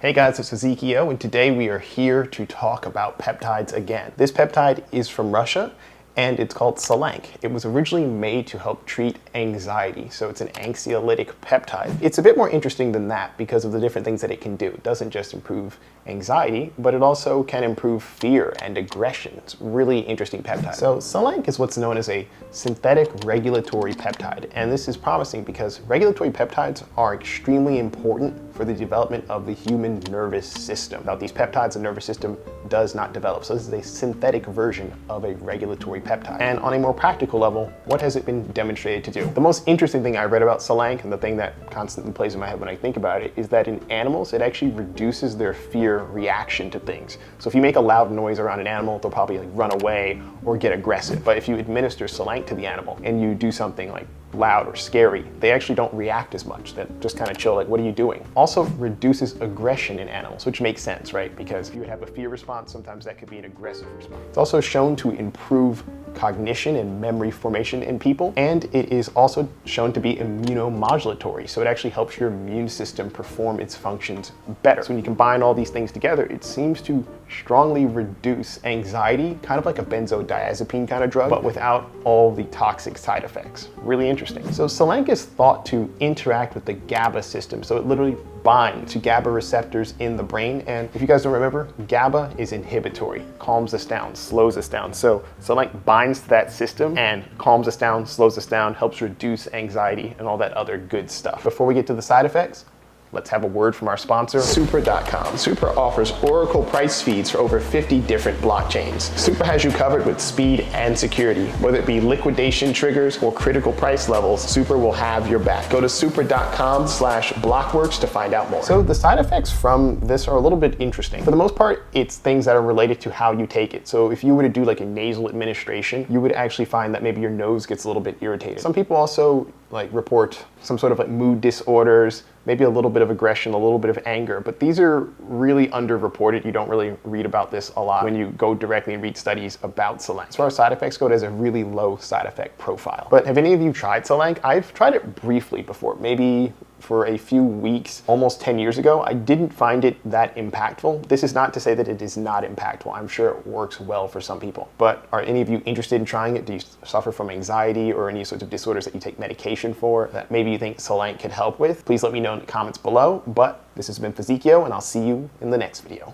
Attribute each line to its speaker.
Speaker 1: Hey guys, it's Ezekiel, and today we are here to talk about peptides again. This peptide is from Russia, and it's called Selank. It was originally made to help treat anxiety, so it's an anxiolytic peptide. It's a bit more interesting than that because of the different things that it can do. It doesn't just improve anxiety, but it also can improve fear and aggression. It's a really interesting peptide. So Selank is what's known as a synthetic regulatory peptide, and this is promising because regulatory peptides are extremely important for the development of the human nervous system. Without these peptides, the nervous system does not develop. So this is a synthetic version of a regulatory peptide. And on a more practical level, what has it been demonstrated to do? The most interesting thing I read about Selank, and the thing that constantly plays in my head when I think about it, is that in animals, it actually reduces their fear reaction to things. So if you make a loud noise around an animal, they'll probably run away or get aggressive. But if you administer Selank to the animal and you do something like loud or scary, they actually don't react as much. They just kind of chill, like, what are you doing? Also reduces aggression in animals, which makes sense, right? Because if you would have a fear response, sometimes that could be an aggressive response. It's also shown to improve cognition and memory formation in people, and it is also shown to be immunomodulatory, so it actually helps your immune system perform its functions better. So when you combine all these things together, it seems to strongly reduce anxiety, kind of like a benzodiazepine kind of drug, but without all the toxic side effects. Really interesting. So Selank is thought to interact with the GABA system, so it literally binds to GABA receptors in the brain, and if you guys don't remember, GABA is inhibitory, calms us down, slows us down. So Selank binds to that system and calms us down, slows us down, helps reduce anxiety and all that other good stuff. Before we get to the side effects, let's have a word from our sponsor, Super.com. Super offers Oracle price feeds for over 50 different blockchains. Super has you covered with speed and security. Whether it be liquidation triggers or critical price levels, Super will have your back. Go to super.com/blockworks to find out more. So the side effects from this are a little bit interesting. For the most part, it's things that are related to how you take it. So if you were to do like a nasal administration, you would actually find that maybe your nose gets a little bit irritated. Some people also report some sort of mood disorders, maybe a little bit of aggression, a little bit of anger, but these are really underreported. You don't really read about this a lot when you go directly and read studies about Selank. As far as side effects go, it has a really low side effect profile. But have any of you tried Selank? I've tried it briefly before, maybe for a few weeks, almost 10 years ago. I didn't find it that impactful. This is not to say that it is not impactful. I'm sure it works well for some people. But are any of you interested in trying it? Do you suffer from anxiety or any sorts of disorders that you take medication for that maybe you think Selank could help with? Please let me know in the comments below. But this has been Ezekiel, and I'll see you in the next video.